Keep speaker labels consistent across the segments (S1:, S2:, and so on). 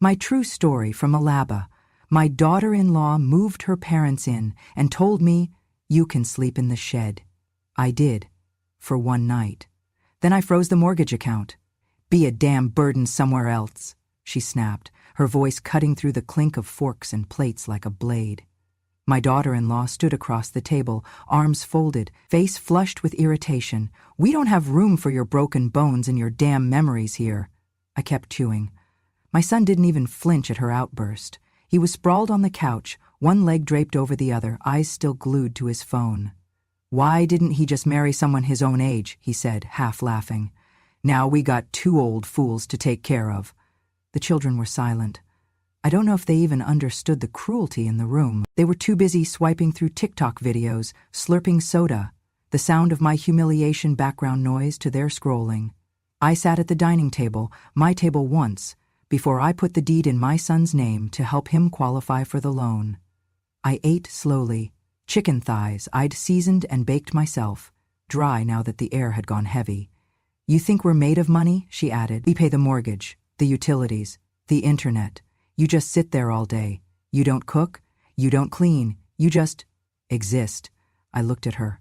S1: My true story from Alaba. My daughter-in-law moved her parents in and told me, "You can sleep in the shed." I did. For one night. Then I froze the mortgage account. "Be a damn burden somewhere else," she snapped, her voice cutting through the clink of forks and plates like a blade. My daughter-in-law stood across the table, arms folded, face flushed with irritation. "We don't have room for your broken bones and your damn memories here." I kept chewing. My son didn't even flinch at her outburst. He was sprawled on the couch, one leg draped over the other, eyes still glued to his phone. "Why didn't he just marry someone his own age?" he said, half laughing. "Now we got two old fools to take care of." The children were silent. I don't know if they even understood the cruelty in the room. They were too busy swiping through TikTok videos, slurping soda, the sound of my humiliation background noise to their scrolling. I sat at the dining table, my table once, before I put the deed in my son's name to help him qualify for the loan. I ate slowly, chicken thighs I'd seasoned and baked myself, dry now that the air had gone heavy. "You think we're made of money?" she added. "We pay the mortgage, the utilities, the internet. You just sit there all day. You don't cook, you don't clean, you just exist." I looked at her.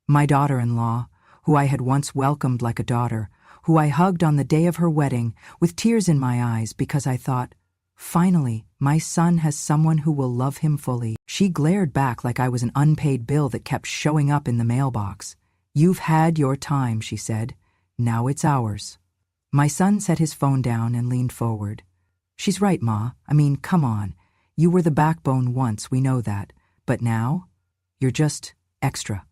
S1: My daughter-in-law, who I had once welcomed like a daughter, who I hugged on the day of her wedding, with tears in my eyes because I thought, finally, my son has someone who will love him fully. She glared back like I was an unpaid bill that kept showing up in the mailbox. "You've had your time," she said. "Now it's ours." My son set his phone down and leaned forward. "She's right, Ma. I mean, come on. You were the backbone once, we know that. But now, you're just extra.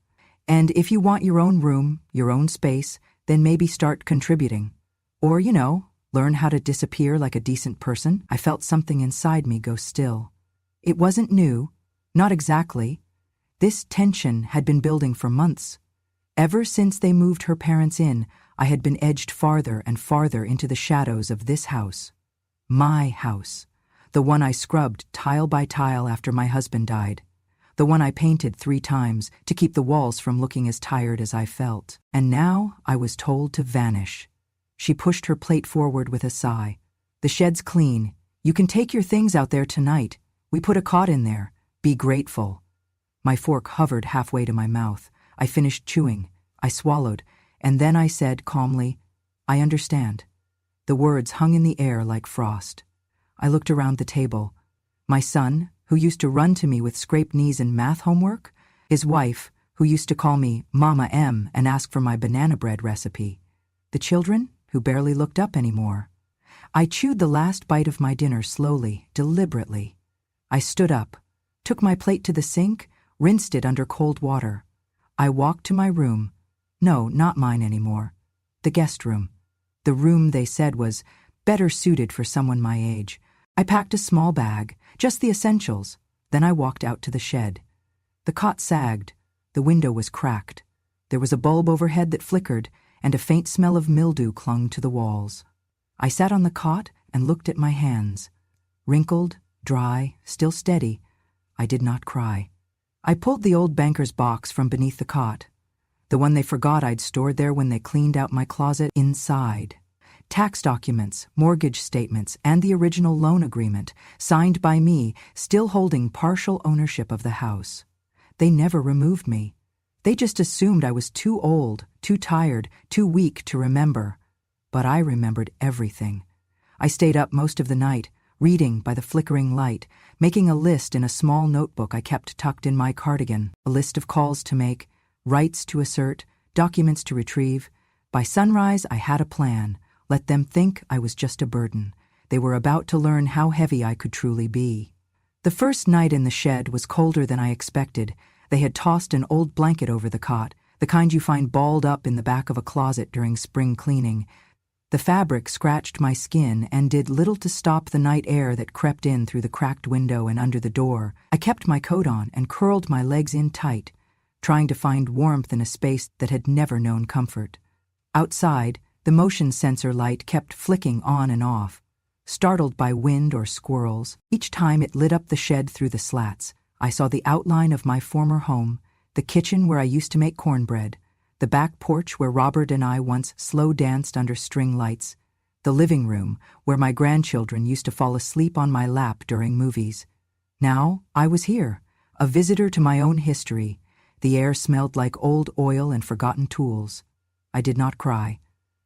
S1: And if you want your own room, your own space, then maybe start contributing. Or, learn how to disappear like a decent person." I felt something inside me go still. It wasn't new. Not exactly. This tension had been building for months. Ever since they moved her parents in, I had been edged farther and farther into the shadows of this house. My house. The one I scrubbed tile by tile after my husband died. The one I painted 3 times to keep the walls from looking as tired as I felt. And now I was told to vanish. She pushed her plate forward with a sigh. "The shed's clean. You can take your things out there tonight. We put a cot in there. Be grateful." My fork hovered halfway to my mouth. I finished chewing. I swallowed. And then I said calmly, "I understand." The words hung in the air like frost. I looked around the table. My son, who used to run to me with scraped knees and math homework. His wife, who used to call me Mama M and ask for my banana bread recipe. The children, who barely looked up anymore. I chewed the last bite of my dinner slowly, deliberately. I stood up, took my plate to the sink, rinsed it under cold water. I walked to my room. No, not mine anymore. The guest room. The room they said was better suited for someone my age. I packed a small bag, just the essentials. Then I walked out to the shed. The cot sagged. The window was cracked. There was a bulb overhead that flickered, and a faint smell of mildew clung to the walls. I sat on the cot and looked at my hands. Wrinkled, dry, still steady. I did not cry. I pulled the old banker's box from beneath the cot. The one they forgot I'd stored there when they cleaned out my closet. Inside. Tax documents, mortgage statements, and the original loan agreement, signed by me, still holding partial ownership of the house. They never removed me. They just assumed I was too old, too tired, too weak to remember. But I remembered everything. I stayed up most of the night, reading by the flickering light, making a list in a small notebook I kept tucked in my cardigan, a list of calls to make, rights to assert, documents to retrieve. By sunrise, I had a plan. Let them think I was just a burden. They were about to learn how heavy I could truly be. The first night in the shed was colder than I expected. They had tossed an old blanket over the cot, the kind you find balled up in the back of a closet during spring cleaning. The fabric scratched my skin and did little to stop the night air that crept in through the cracked window and under the door. I kept my coat on and curled my legs in tight, trying to find warmth in a space that had never known comfort. Outside, the motion sensor light kept flicking on and off. Startled by wind or squirrels, each time it lit up the shed through the slats, I saw the outline of my former home, the kitchen where I used to make cornbread, the back porch where Robert and I once slow danced under string lights, the living room, where my grandchildren used to fall asleep on my lap during movies. Now I was here, a visitor to my own history. The air smelled like old oil and forgotten tools. I did not cry,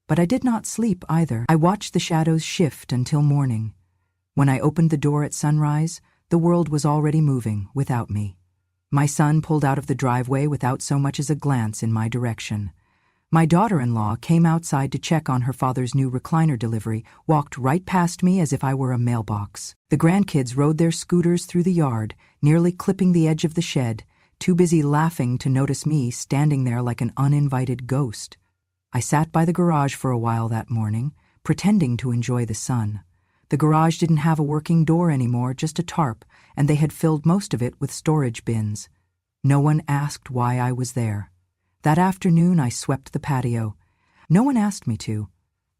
S1: but I did not sleep either. I watched the shadows shift until morning. When I opened the door at sunrise, the world was already moving without me. My son pulled out of the driveway without so much as a glance in my direction. My daughter-in-law came outside to check on her father's new recliner delivery, walked right past me as if I were a mailbox. The grandkids rode their scooters through the yard, nearly clipping the edge of the shed, too busy laughing to notice me standing there like an uninvited ghost. I sat by the garage for a while that morning, pretending to enjoy the sun. The garage didn't have a working door anymore, just a tarp, and they had filled most of it with storage bins. No one asked why I was there. That afternoon I swept the patio. No one asked me to.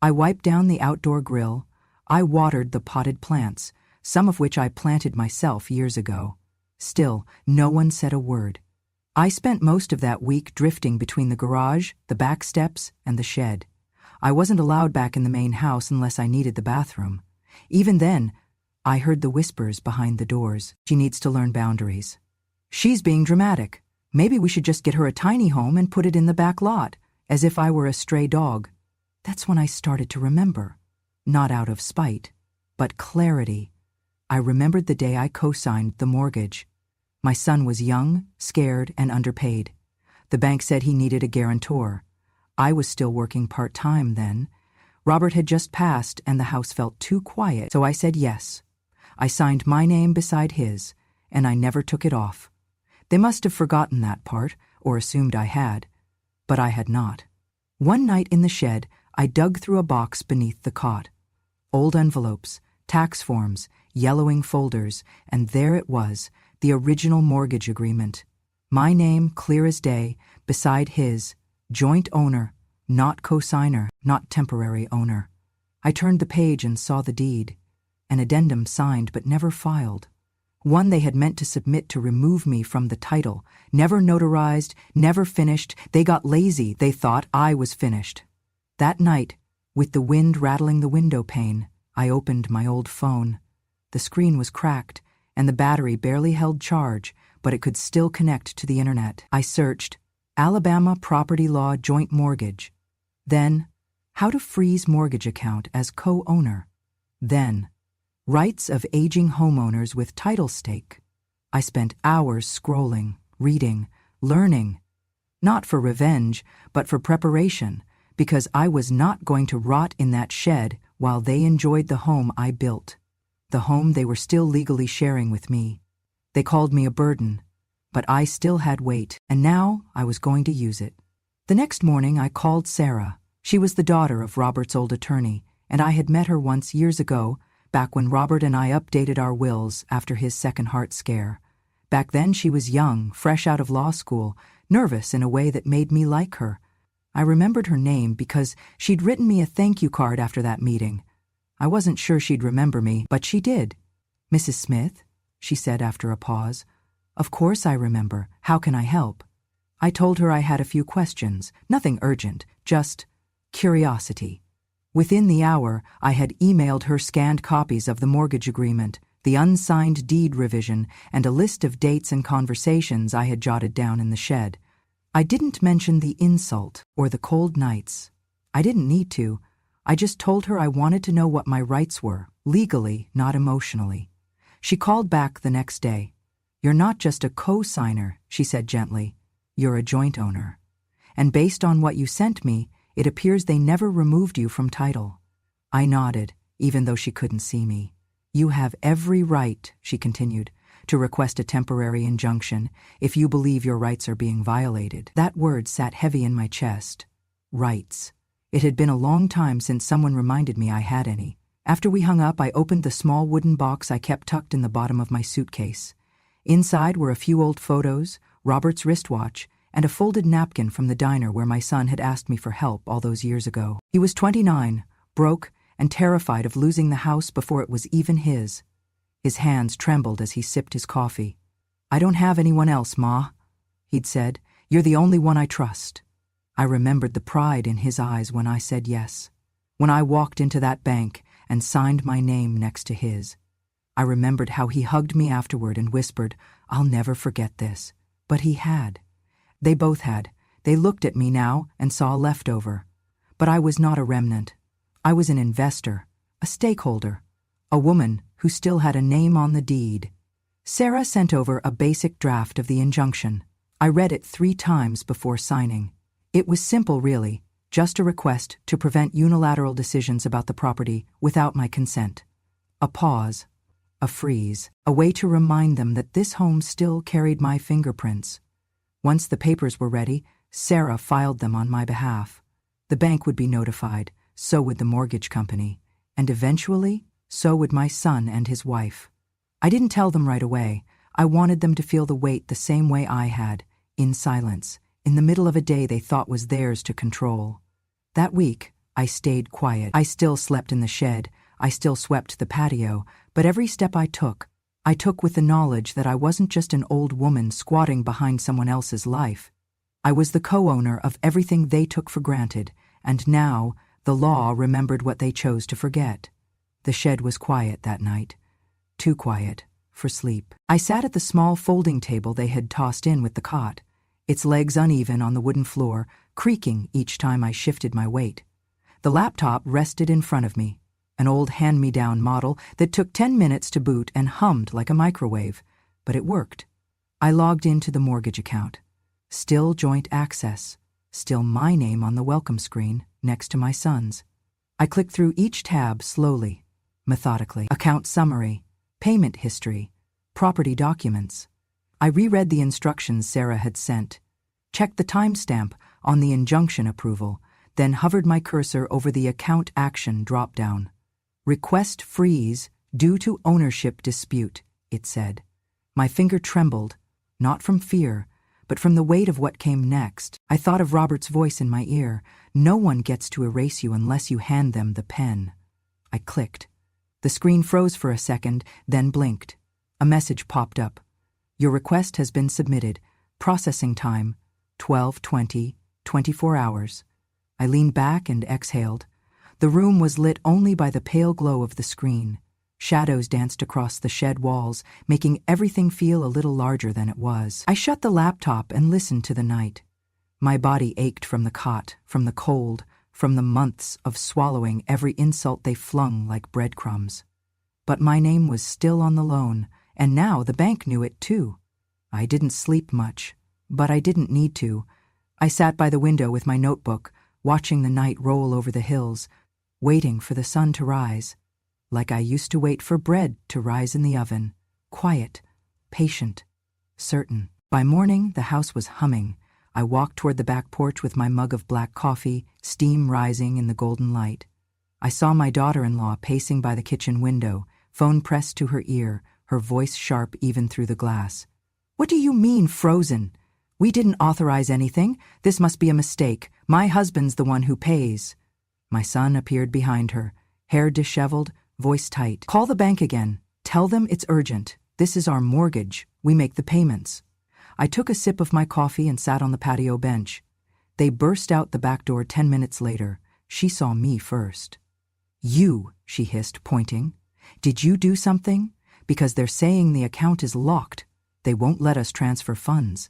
S1: I wiped down the outdoor grill. I watered the potted plants, some of which I planted myself years ago. Still, no one said a word. I spent most of that week drifting between the garage, the back steps, and the shed. I wasn't allowed back in the main house unless I needed the bathroom. Even then, I heard the whispers behind the doors. She needs to learn boundaries. She's being dramatic. Maybe we should just get her a tiny home and put it in the back lot, as if I were a stray dog. That's when I started to remember. Not out of spite, but clarity. I remembered the day I co-signed the mortgage. My son was young, scared, and underpaid. The bank said he needed a guarantor. I was still working part-time then. Robert had just passed, and the house felt too quiet, so I said yes. I signed my name beside his, and I never took it off. They must have forgotten that part, or assumed I had. But I had not. One night in the shed, I dug through a box beneath the cot. Old envelopes, tax forms, yellowing folders, and there it was, the original mortgage agreement. My name, clear as day, beside his, joint owner, not co-signer, not temporary owner. I turned the page and saw the deed. An addendum signed but never filed. One they had meant to submit to remove me from the title. Never notarized, never finished. They got lazy. They thought I was finished. That night, with the wind rattling the window pane, I opened my old phone. The screen was cracked, and the battery barely held charge, but it could still connect to the internet. I searched, Alabama Property Law Joint Mortgage. Then, how to freeze mortgage account as co-owner. Then, rights of aging homeowners with title stake. I spent hours scrolling, reading, learning. Not for revenge, but for preparation, because I was not going to rot in that shed while they enjoyed the home I built. The home they were still legally sharing with me. They called me a burden, but I still had weight, and now I was going to use it. The next morning I called Sarah. She was the daughter of Robert's old attorney, and I had met her once years ago, back when Robert and I updated our wills after his second heart scare. Back then she was young, fresh out of law school, nervous in a way that made me like her. I remembered her name because she'd written me a thank you card after that meeting. I wasn't sure she'd remember me, but she did. "Mrs. Smith," she said after a pause. "Of course I remember. How can I help?" I told her I had a few questions, nothing urgent, just curiosity. Within the hour, I had emailed her scanned copies of the mortgage agreement, the unsigned deed revision, and a list of dates and conversations I had jotted down in the shed. I didn't mention the insult or the cold nights. I didn't need to. I just told her I wanted to know what my rights were, legally, not emotionally. She called back the next day. "You're not just a co-signer," she said gently. "You're a joint owner. And based on what you sent me, it appears they never removed you from title." I nodded, even though she couldn't see me. "You have every right," she continued, "to request a temporary injunction if you believe your rights are being violated." That word sat heavy in my chest. Rights. It had been a long time since someone reminded me I had any. After we hung up, I opened the small wooden box I kept tucked in the bottom of my suitcase. Inside were a few old photos, Robert's wristwatch, and a folded napkin from the diner where my son had asked me for help all those years ago. He was 29, broke, and terrified of losing the house before it was even his. His hands trembled as he sipped his coffee. "I don't have anyone else, Ma," he'd said. "You're the only one I trust." I remembered the pride in his eyes when I said yes. when I walked into that bank and signed my name next to his. I remembered how he hugged me afterward and whispered, "I'll never forget this." But he had. They both had. They looked at me now and saw a leftover. But I was not a remnant. I was an investor, a stakeholder, a woman who still had a name on the deed. Sarah sent over a basic draft of the injunction. I read it 3 times before signing. It was simple, really, just a request to prevent unilateral decisions about the property without my consent. A pause, a freeze, a way to remind them that this home still carried my fingerprints. Once the papers were ready, Sarah filed them on my behalf. The bank would be notified, so would the mortgage company, and eventually, so would my son and his wife. I didn't tell them right away. I wanted them to feel the weight the same way I had, in silence, in the middle of a day they thought was theirs to control. That week, I stayed quiet. I still slept in the shed. I still swept the patio, but every step I took with the knowledge that I wasn't just an old woman squatting behind someone else's life. I was the co-owner of everything they took for granted, and now the law remembered what they chose to forget. The shed was quiet that night. Too quiet for sleep. I sat at the small folding table they had tossed in with the cot, its legs uneven on the wooden floor, creaking each time I shifted my weight. The laptop rested in front of me, an old hand-me-down model that took 10 minutes to boot and hummed like a microwave, but it worked. I logged into the mortgage account. Still joint access, still my name on the welcome screen next to my son's. I clicked through each tab slowly, methodically. Account summary, payment history, property documents. I reread the instructions Sarah had sent, checked the timestamp on the injunction approval, then hovered my cursor over the account action drop-down. Request freeze due to ownership dispute, it said. My finger trembled, not from fear, but from the weight of what came next. I thought of Robert's voice in my ear. No one gets to erase you unless you hand them the pen. I clicked. The screen froze for a second, then blinked. A message popped up. Your request has been submitted. Processing time, 12:20, 24 hours. I leaned back and exhaled. The room was lit only by the pale glow of the screen. Shadows danced across the shed walls, making everything feel a little larger than it was. I shut the laptop and listened to the night. My body ached from the cot, from the cold, from the months of swallowing every insult they flung like breadcrumbs. But my name was still on the loan, and now the bank knew it too. I didn't sleep much, but I didn't need to. I sat by the window with my notebook, watching the night roll over the hills, waiting for the sun to rise, like I used to wait for bread to rise in the oven, quiet, patient, certain. By morning, the house was humming. I walked toward the back porch with my mug of black coffee, steam rising in the golden light. I saw my daughter-in-law pacing by the kitchen window, phone pressed to her ear, her voice sharp even through the glass. "What do you mean, frozen? We didn't authorize anything. This must be a mistake. My husband's the one who pays." My son appeared behind her, hair disheveled, voice tight. "Call the bank again. Tell them it's urgent. This is our mortgage. We make the payments." I took a sip of my coffee and sat on the patio bench. They burst out the back door 10 minutes later. She saw me first. "You," she hissed, pointing. "Did you do something? Because they're saying the account is locked. They won't let us transfer funds."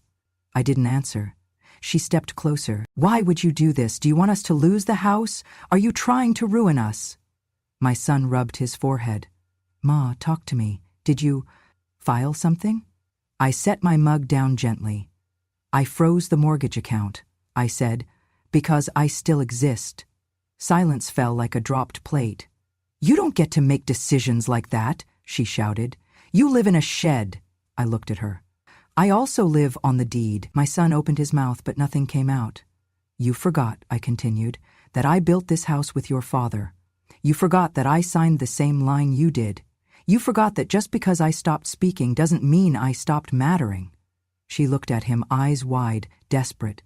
S1: I didn't answer. She stepped closer. "Why would you do this? Do you want us to lose the house? Are you trying to ruin us?" My son rubbed his forehead. "Ma, talk to me. Did you file something?" I set my mug down gently. "I froze the mortgage account," I said, "because I still exist." Silence fell like a dropped plate. "You don't get to make decisions like that," she shouted. "You live in a shed." I looked at her. "I also live on the deed." My son opened his mouth, but nothing came out. "You forgot," I continued, "that I built this house with your father. You forgot that I signed the same line you did. You forgot that just because I stopped speaking doesn't mean I stopped mattering." She looked at him, eyes wide, desperate.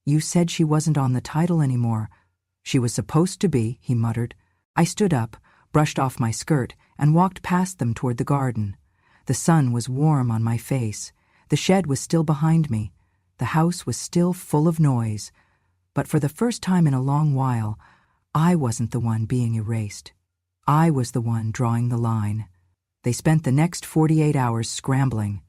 S1: "You said she wasn't on the title anymore." "She was supposed to be," he muttered. I stood up, brushed off my skirt, and walked past them toward the garden. The sun was warm on my face. The shed was still behind me. The house was still full of noise. But for the first time in a long while, I wasn't the one being erased. I was the one drawing the line. They spent the next 48 hours scrambling.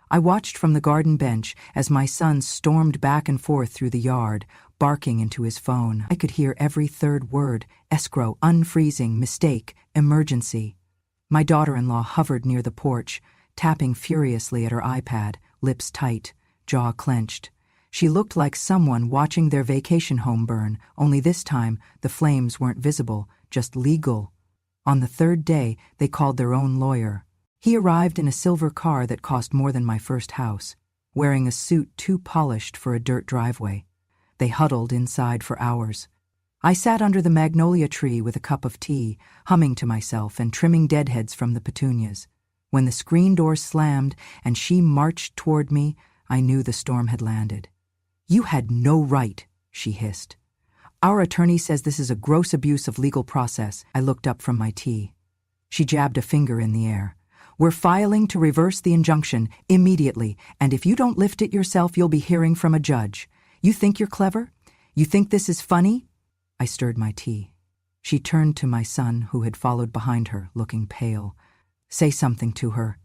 S1: I watched from the garden bench as my son stormed back and forth through the yard, barking into his phone. I could hear every third word: escrow, unfreezing, mistake, emergency. My daughter-in-law hovered near the porch, tapping furiously at her iPad, lips tight, jaw clenched. She looked like someone watching their vacation home burn, only this time the flames weren't visible, just legal. On the third day, they called their own lawyer. He arrived in a silver car that cost more than my first house, wearing a suit too polished for a dirt driveway. They huddled inside for hours. I sat under the magnolia tree with a cup of tea, humming to myself and trimming deadheads from the petunias. When the screen door slammed and she marched toward me, I knew the storm had landed. "You had no right," she hissed. "Our attorney says this is a gross abuse of legal process." I looked up from my tea. She jabbed a finger in the air. "We're filing to reverse the injunction immediately, and if you don't lift it yourself, you'll be hearing from a judge. You think you're clever? You think this is funny?" I stirred my tea. She turned to my son, who had followed behind her, looking pale. "Say something to her."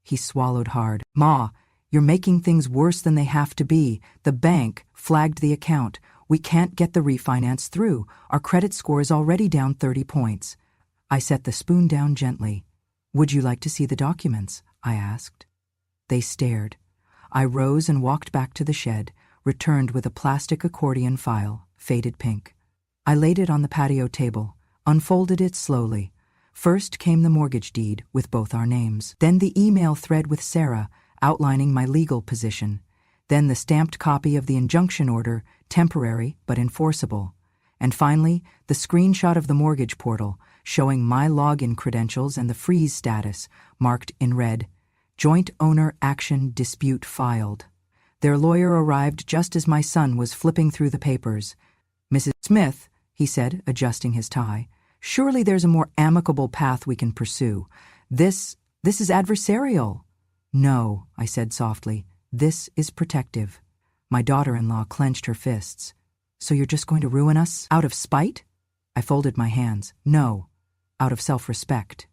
S1: He swallowed hard. "Ma, you're making things worse than they have to be. The bank flagged the account. We can't get the refinance through. Our credit score is already down 30 points. I set the spoon down gently. "Would you like to see the documents?" I asked. They stared. I rose and walked back to the shed, returned with a plastic accordion file, faded pink. I laid it on the patio table, unfolded it slowly. First came the mortgage deed with both our names. Then the email thread with Sarah, outlining my legal position. Then the stamped copy of the injunction order, temporary but enforceable. And finally, the screenshot of the mortgage portal, showing my login credentials and the freeze status, marked in red, "Joint Owner Action Dispute Filed." Their lawyer arrived just as my son was flipping through the papers. "Mrs. Smith," he said, adjusting his tie, "surely there's a more amicable path we can pursue. This is adversarial." "No," I said softly, "this is protective." My daughter-in-law clenched her fists. "So you're just going to ruin us out of spite?" I folded my hands. "No, out of self-respect."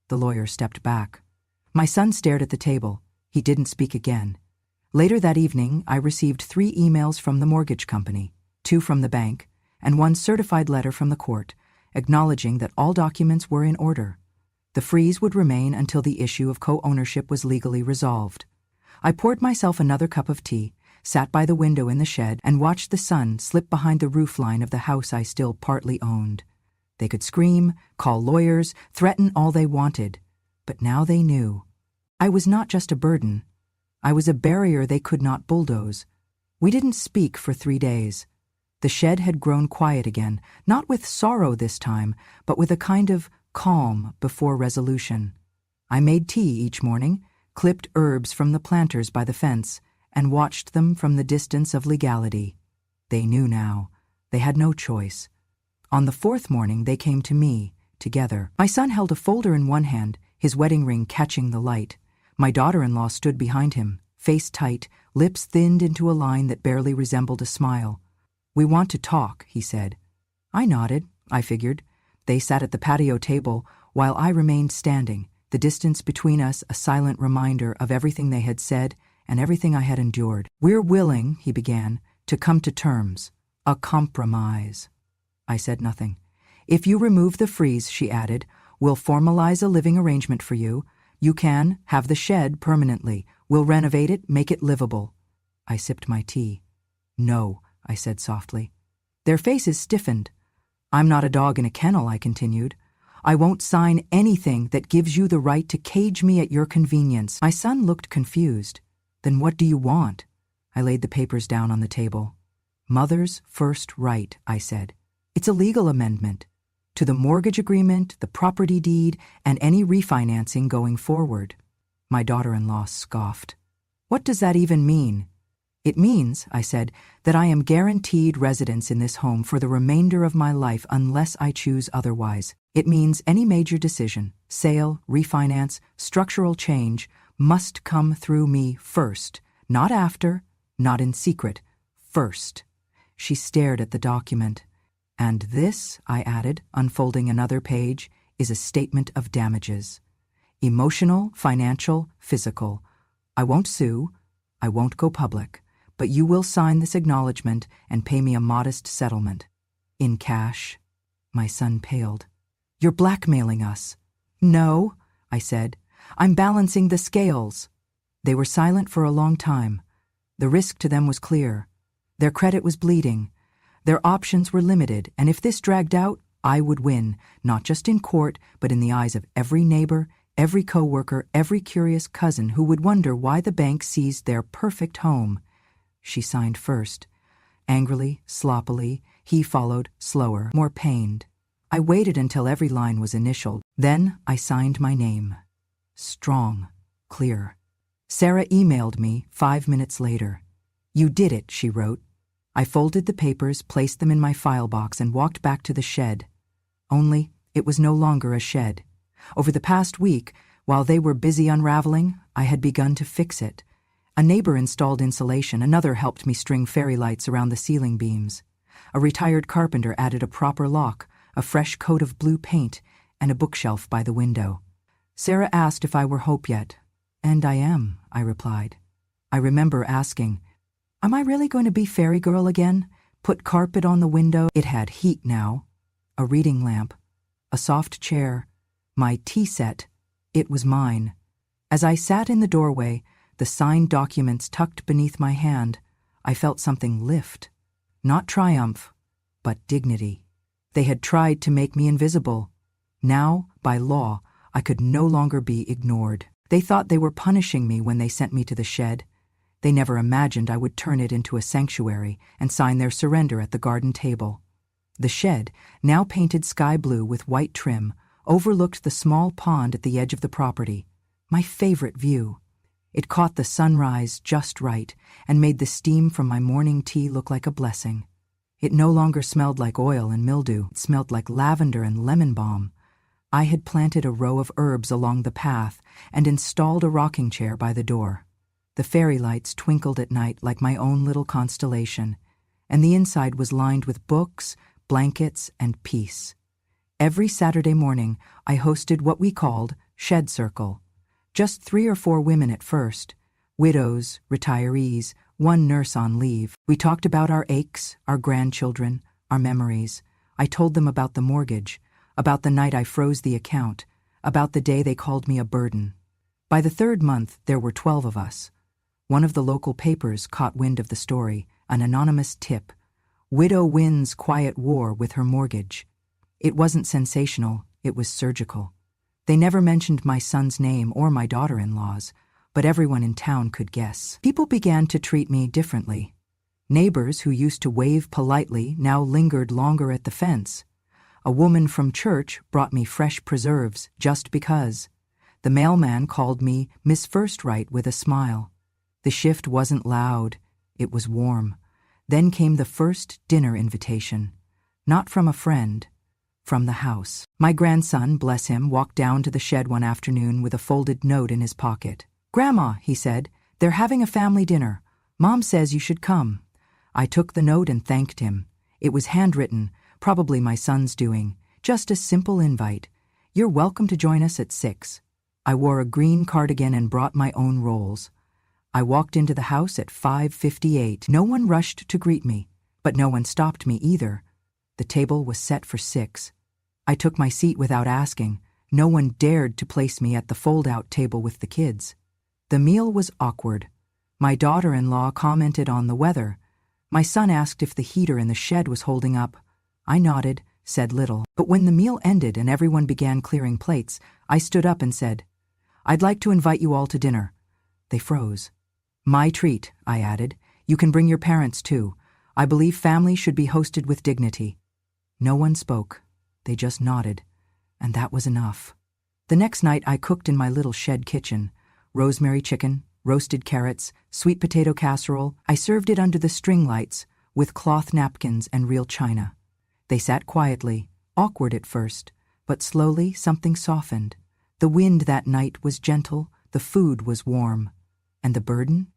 S1: The lawyer stepped back. My son stared at the table. He didn't speak again. Later that evening, I received 3 emails from the mortgage company, 2 from the bank, and 1 certified letter from the court, acknowledging that all documents were in order. The freeze would remain until the issue of co-ownership was legally resolved. I poured myself another cup of tea, sat by the window in the shed, and watched the sun slip behind the roofline of the house I still partly owned. They could scream, call lawyers, threaten all they wanted, but now they knew. I was not just a burden. I was a barrier they could not bulldoze. We didn't speak for 3 days. The shed had grown quiet again, not with sorrow this time, but with a kind of calm before resolution. I made tea each morning, clipped herbs from the planters by the fence, and watched them from the distance of legality. They knew now. They had no choice. On the 4th morning, they came to me, together. My son held a folder in one hand, his wedding ring catching the light. My daughter-in-law stood behind him, face tight, lips thinned into a line that barely resembled a smile. "We want to talk," he said. I nodded, I figured. They sat at the patio table, while I remained standing, the distance between us a silent reminder of everything they had said and everything I had endured. "We're willing," he began, "to come to terms. A compromise." I said nothing. "If you remove the freeze," she added, "we'll formalize a living arrangement for you. You can have the shed permanently. We'll renovate it, make it livable." I sipped my tea. "No," I said softly. Their faces stiffened. "I'm not a dog in a kennel," I continued. "I won't sign anything that gives you the right to cage me at your convenience." My son looked confused. "Then what do you want?" I laid the papers down on the table. "Mother's first right," I said. "It's a legal amendment to the mortgage agreement, the property deed, and any refinancing going forward." My daughter-in-law scoffed. "What does that even mean?" "It means," I said, "that I am guaranteed residence in this home for the remainder of my life unless I choose otherwise. It means any major decision, sale, refinance, structural change, must come through me first, not after, not in secret, first." She stared at the document. And this, I added, unfolding another page, is a statement of damages. Emotional, financial, physical. I won't sue, I won't go public, but you will sign this acknowledgement and pay me a modest settlement. In cash. My son paled. You're blackmailing us. No, I said. I'm balancing the scales. They were silent for a long time. The risk to them was clear. Their credit was bleeding. Their options were limited, and if this dragged out, I would win, not just in court, but in the eyes of every neighbor, every coworker, every curious cousin who would wonder why the bank seized their perfect home. She signed first. Angrily, sloppily, he followed, slower, more pained. I waited until every line was initialed. Then I signed my name. Strong, clear. Sarah emailed me 5 minutes later. You did it, she wrote. I folded the papers, placed them in my file box, and walked back to the shed. Only, it was no longer a shed. Over the past week, while they were busy unraveling, I had begun to fix it. A neighbor installed insulation, another helped me string fairy lights around the ceiling beams. A retired carpenter added a proper lock, a fresh coat of blue paint, and a bookshelf by the window. Sarah asked if I were Hope yet. And I am, I replied. I remember asking, am I really going to be fairy girl again? Put carpet on the window. It had heat now. A reading lamp. A soft chair. My tea set. It was mine. As I sat in the doorway, the signed documents tucked beneath my hand, I felt something lift. Not triumph, but dignity. They had tried to make me invisible. Now, by law, I could no longer be ignored. They thought they were punishing me when they sent me to the shed. They never imagined I would turn it into a sanctuary and sign their surrender at the garden table. The shed, now painted sky blue with white trim, overlooked the small pond at the edge of the property, my favorite view. It caught the sunrise just right and made the steam from my morning tea look like a blessing. It no longer smelled like oil and mildew. It smelled like lavender and lemon balm. I had planted a row of herbs along the path and installed a rocking chair by the door. The fairy lights twinkled at night like my own little constellation, and the inside was lined with books, blankets, and peace. Every Saturday morning, I hosted what we called Shed Circle. Just 3 or 4 women at first, widows, retirees, one nurse on leave. We talked about our aches, our grandchildren, our memories. I told them about the mortgage, about the night I froze the account, about the day they called me a burden. By the 3rd month, there were 12 of us. One of the local papers caught wind of the story, an anonymous tip. Widow wins quiet war with her mortgage. It wasn't sensational, it was surgical. They never mentioned my son's name or my daughter-in-law's, but everyone in town could guess. People began to treat me differently. Neighbors who used to wave politely now lingered longer at the fence. A woman from church brought me fresh preserves just because. The mailman called me Miss Firstright with a smile. The shift wasn't loud, it was warm. Then came the first dinner invitation. Not from a friend, from the house. My grandson, bless him, walked down to the shed one afternoon with a folded note in his pocket. "Grandma," he said, "they're having a family dinner. Mom says you should come." I took the note and thanked him. It was handwritten, probably my son's doing, just a simple invite. "You're welcome to join us at 6. I wore a green cardigan and brought my own rolls. I walked into the house at 5:58. No one rushed to greet me, but no one stopped me either. The table was set for 6. I took my seat without asking. No one dared to place me at the fold-out table with the kids. The meal was awkward. My daughter-in-law commented on the weather. My son asked if the heater in the shed was holding up. I nodded, said little. But when the meal ended and everyone began clearing plates, I stood up and said, "I'd like to invite you all to dinner." They froze. "My treat," I added. "You can bring your parents too. I believe family should be hosted with dignity." No one spoke. They just nodded. And that was enough. The next night I cooked in my little shed kitchen. Rosemary chicken, roasted carrots, sweet potato casserole. I served it under the string lights, with cloth napkins and real china. They sat quietly, awkward at first, but slowly something softened. The wind that night was gentle, the food was warm. And the burden?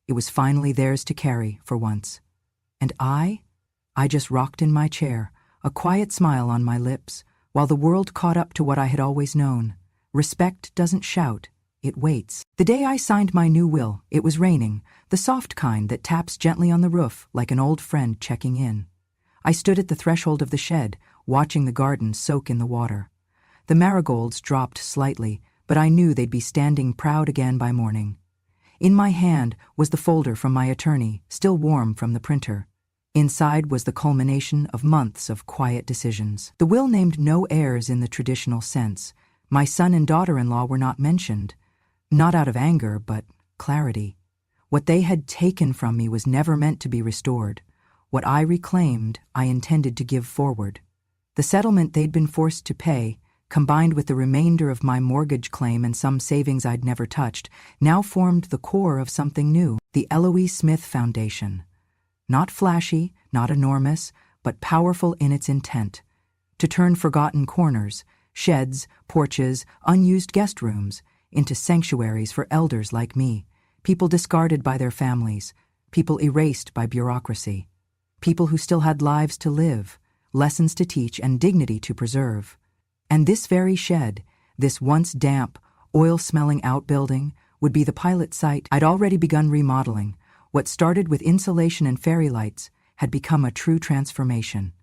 S1: It was finally theirs to carry, for once. And I just rocked in my chair, a quiet smile on my lips, while the world caught up to what I had always known. Respect doesn't shout, it waits. The day I signed my new will, it was raining, the soft kind that taps gently on the roof like an old friend checking in. I stood at the threshold of the shed, watching the garden soak in the water. The marigolds dropped slightly, but I knew they'd be standing proud again by morning. In my hand was the folder from my attorney, still warm from the printer. Inside was the culmination of months of quiet decisions. The will named no heirs in the traditional sense. My son and daughter-in-law were not mentioned. Not out of anger, but clarity. What they had taken from me was never meant to be restored. What I reclaimed, I intended to give forward. The settlement they'd been forced to pay, combined with the remainder of my mortgage claim and some savings I'd never touched, now formed the core of something new, the Eloise Smith Foundation. Not flashy, not enormous, but powerful in its intent. To turn forgotten corners, sheds, porches, unused guest rooms, into sanctuaries for elders like me, people discarded by their families, people erased by bureaucracy, people who still had lives to live, lessons to teach, and dignity to preserve. And this very shed, this once damp, oil-smelling outbuilding, would be the pilot site. I'd already begun remodeling. What started with insulation and fairy lights had become a true transformation.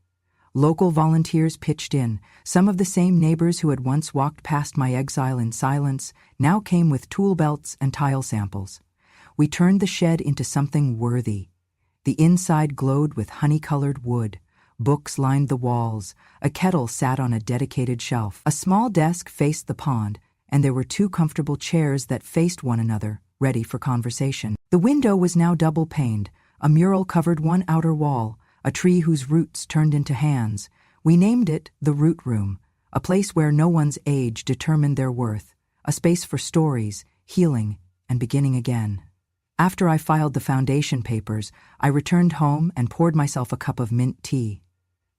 S1: Local volunteers pitched in. Some of the same neighbors who had once walked past my exile in silence now came with tool belts and tile samples. We turned the shed into something worthy. The inside glowed with honey-colored wood. Books lined the walls. A kettle sat on a dedicated shelf. A small desk faced the pond, and there were two comfortable chairs that faced one another, ready for conversation. The window was now double-paned. A mural covered one outer wall, a tree whose roots turned into hands. We named it the Root Room, a place where no one's age determined their worth, a space for stories, healing, and beginning again. After I filed the foundation papers, I returned home and poured myself a cup of mint tea.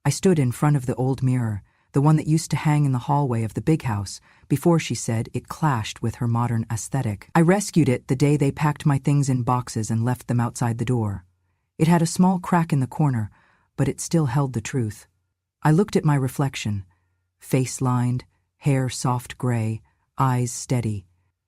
S1: I stood in front of the old mirror, the one that used to hang in the hallway of the big house, before she said it clashed with her modern aesthetic. I rescued it the day they packed my things in boxes and left them outside the door. It had a small crack in the corner, but it still held the truth. I looked at my reflection, face lined, hair soft gray, eyes steady,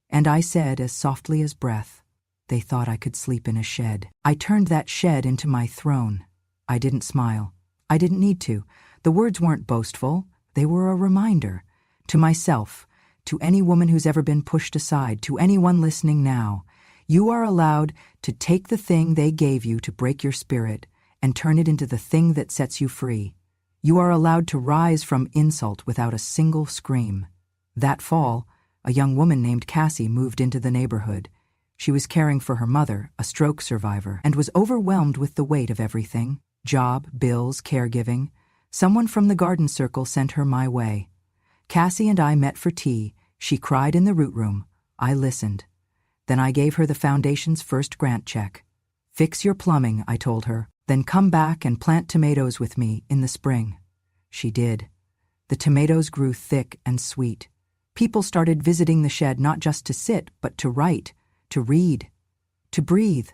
S1: and I said as softly as breath, "They thought I could sleep in a shed." I turned that shed into my throne. I didn't smile. I didn't need to. The words weren't boastful. They were a reminder. To myself, to any woman who's ever been pushed aside, to anyone listening now, you are allowed to take the thing they gave you to break your spirit and turn it into the thing that sets you free. You are allowed to rise from insult without a single scream. That fall, a young woman named Cassie moved into the neighborhood. She was caring for her mother, a stroke survivor, and was overwhelmed with the weight of everything: job, bills, caregiving. Someone from the garden circle sent her my way. Cassie and I met for tea. She cried in the root room. I listened. Then I gave her the foundation's first grant check. "Fix your plumbing," I told her. "Then come back and plant tomatoes with me in the spring." She did. The tomatoes grew thick and sweet. People started visiting the shed not just to sit, but to write, to read, to breathe.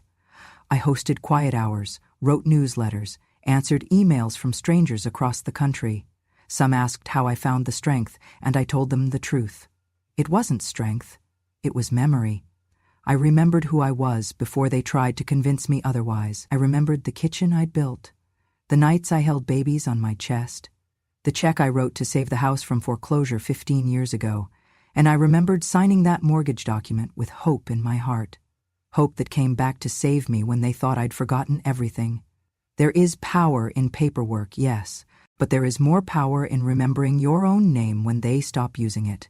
S1: I hosted quiet hours, wrote newsletters, answered emails from strangers across the country. Some asked how I found the strength, and I told them the truth. It wasn't strength. It was memory. I remembered who I was before they tried to convince me otherwise. I remembered the kitchen I'd built, the nights I held babies on my chest, the check I wrote to save the house from foreclosure 15 years ago, and I remembered signing that mortgage document with hope in my heart. Hope that came back to save me when they thought I'd forgotten everything. There is power in paperwork, yes, but there is more power in remembering your own name when they stop using it.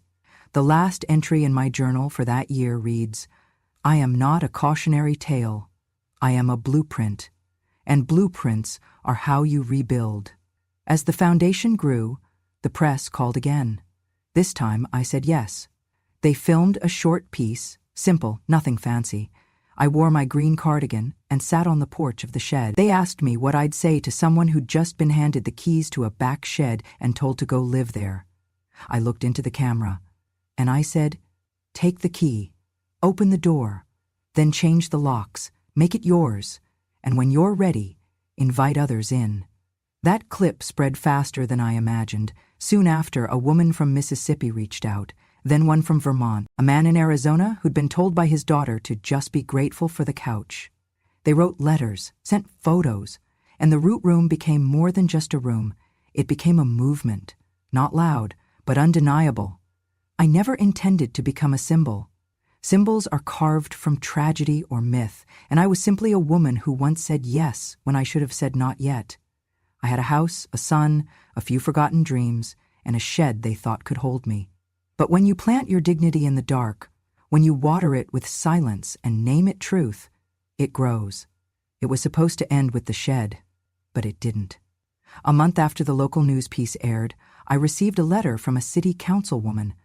S1: The last entry in my journal for that year reads, "I am not a cautionary tale. I am a blueprint, and blueprints are how you rebuild." As the foundation grew, the press called again. This time I said yes. They filmed a short piece, simple, nothing fancy. I wore my green cardigan and sat on the porch of the shed. They asked me what I'd say to someone who'd just been handed the keys to a back shed and told to go live there. I looked into the camera, and I said, "Take the key, open the door, then change the locks, make it yours, and when you're ready, invite others in." That clip spread faster than I imagined. Soon after, a woman from Mississippi reached out, then one from Vermont, a man in Arizona who'd been told by his daughter to just be grateful for the couch. They wrote letters, sent photos, and the Root Room became more than just a room. It became a movement, not loud, but undeniable. I never intended to become a symbol. Symbols are carved from tragedy or myth, and I was simply a woman who once said yes when I should have said not yet. I had a house, a son, a few forgotten dreams, and a shed they thought could hold me. But when you plant your dignity in the dark, when you water it with silence and name it truth, it grows. It was supposed to end with the shed, but it didn't. A month after the local news piece aired, I received a letter from a city councilwoman.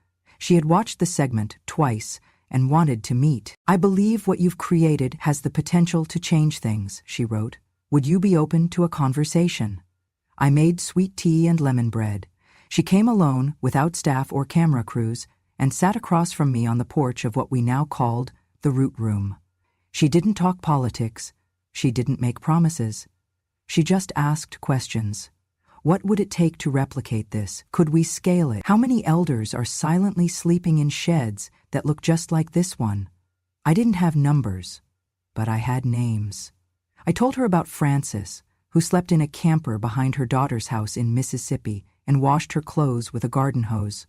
S1: She had watched the segment twice and wanted to meet. "I believe what you've created has the potential to change things," she wrote. "Would you be open to a conversation?" I made sweet tea and lemon bread. She came alone, without staff or camera crews, and sat across from me on the porch of what we now called the Root Room. She didn't talk politics. She didn't make promises. She just asked questions. What would it take to replicate this? Could we scale it? How many elders are silently sleeping in sheds that look just like this one? I didn't have numbers, but I had names. I told her about Frances, who slept in a camper behind her daughter's house in Mississippi and washed her clothes with a garden hose.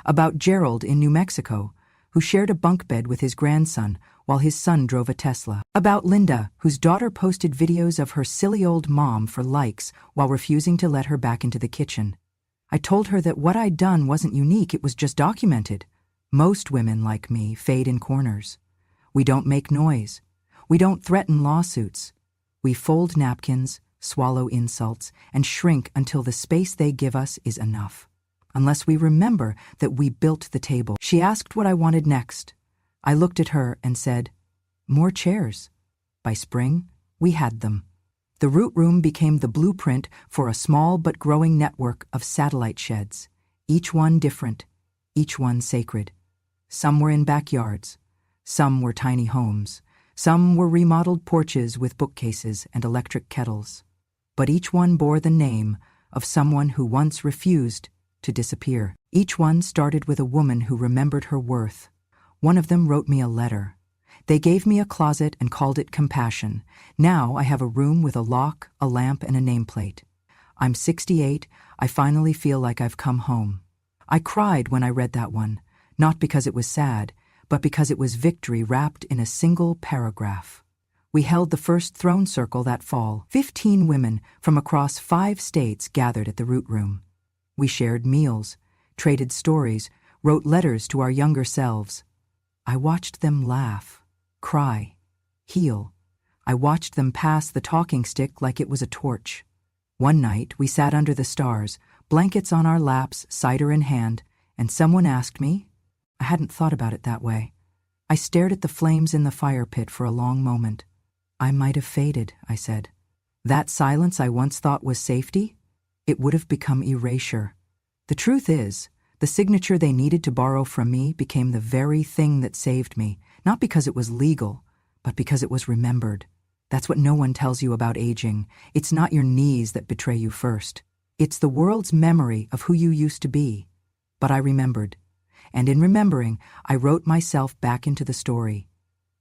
S1: About Gerald in New Mexico, who shared a bunk bed with his grandson while his son drove a Tesla. About Linda, whose daughter posted videos of her silly old mom for likes while refusing to let her back into the kitchen. I told her that what I'd done wasn't unique, it was just documented. Most women like me fade in corners. We don't make noise. We don't threaten lawsuits. We fold napkins, swallow insults, and shrink until the space they give us is enough. Unless we remember that we built the table. She asked what I wanted next. I looked at her and said, "More chairs." By spring, we had them. The Root Room became the blueprint for a small but growing network of satellite sheds, each one different, each one sacred. Some were in backyards. Some were tiny homes. Some were remodeled porches with bookcases and electric kettles. But each one bore the name of someone who once refused to disappear. Each one started with a woman who remembered her worth. One of them wrote me a letter. They gave me a closet and called it compassion. Now I have a room with a lock, a lamp, and a nameplate. I'm 68. I finally feel like I've come home. I cried when I read that one, not because it was sad, but because it was victory wrapped in a single paragraph. We held the first throne circle that fall. 15 women from across 5 states gathered at the Root Room. We shared meals, traded stories, wrote letters to our younger selves. I watched them laugh, cry, heal. I watched them pass the talking stick like it was a torch. One night, we sat under the stars, blankets on our laps, cider in hand, and someone asked me. I hadn't thought about it that way. I stared at the flames in the fire pit for a long moment. I might have faded, I said. That silence I once thought was safety, it would have become erasure. The truth is, the signature they needed to borrow from me became the very thing that saved me, not because it was legal, but because it was remembered. That's what no one tells you about aging. It's not your knees that betray you first. It's the world's memory of who you used to be. But I remembered. And in remembering, I wrote myself back into the story.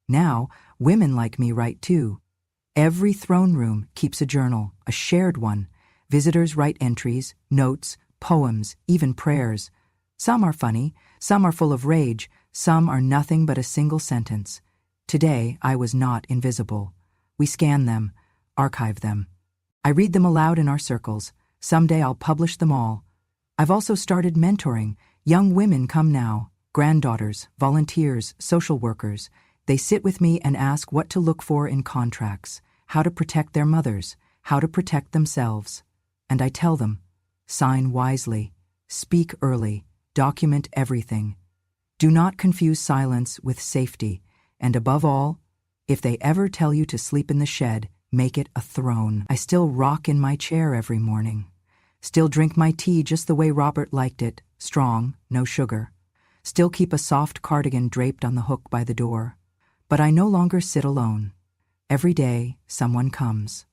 S1: Now, women like me write too. Every throne room keeps a journal, a shared one. Visitors write entries, notes, poems, even prayers. Some are funny, some are full of rage, some are nothing but a single sentence. Today, I was not invisible. We scan them, archive them. I read them aloud in our circles. Someday I'll publish them all. I've also started mentoring. Young women come now, granddaughters, volunteers, social workers. They sit with me and ask what to look for in contracts, how to protect their mothers, how to protect themselves. And I tell them, sign wisely, speak early, document everything. Do not confuse silence with safety, and above all, if they ever tell you to sleep in the shed, make it a throne. I still rock in my chair every morning. Still drink my tea just the way Robert liked it, strong, no sugar. Still keep a soft cardigan draped on the hook by the door. But I no longer sit alone. Every day, someone comes.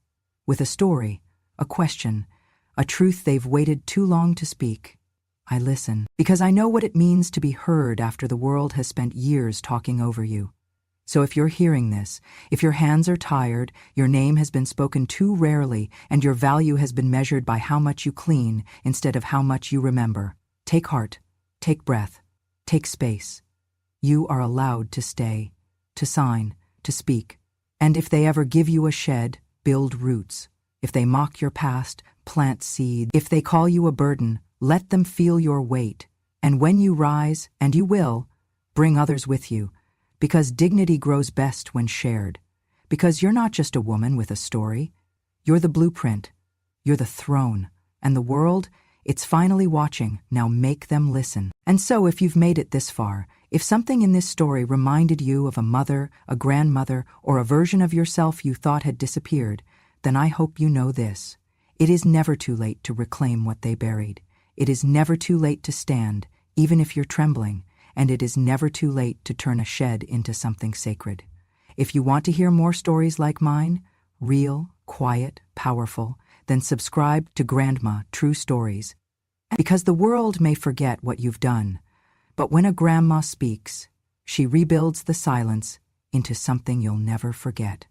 S1: With a story, a question, a truth they've waited too long to speak. I listen, because I know what it means to be heard after the world has spent years talking over you. So if you're hearing this, if your hands are tired, your name has been spoken too rarely, and your value has been measured by how much you clean instead of how much you remember, take heart, take breath, take space. You are allowed to stay, to sign, to speak. And if they ever give you a shed, build roots. If they mock your past, plant seeds. If they call you a burden, let them feel your weight. And when you rise, and you will, bring others with you. Because dignity grows best when shared. Because you're not just a woman with a story. You're the blueprint. You're the throne. And the world, it's finally watching. Now make them listen. And so if you've made it this far, if something in this story reminded you of a mother, a grandmother, or a version of yourself you thought had disappeared, then I hope you know this. It is never too late to reclaim what they buried. It is never too late to stand, even if you're trembling. And it is never too late to turn a shed into something sacred. If you want to hear more stories like mine, real, quiet, powerful, then subscribe to Grandma True Stories. Because the world may forget what you've done, but when a grandma speaks, she rebuilds the silence into something you'll never forget.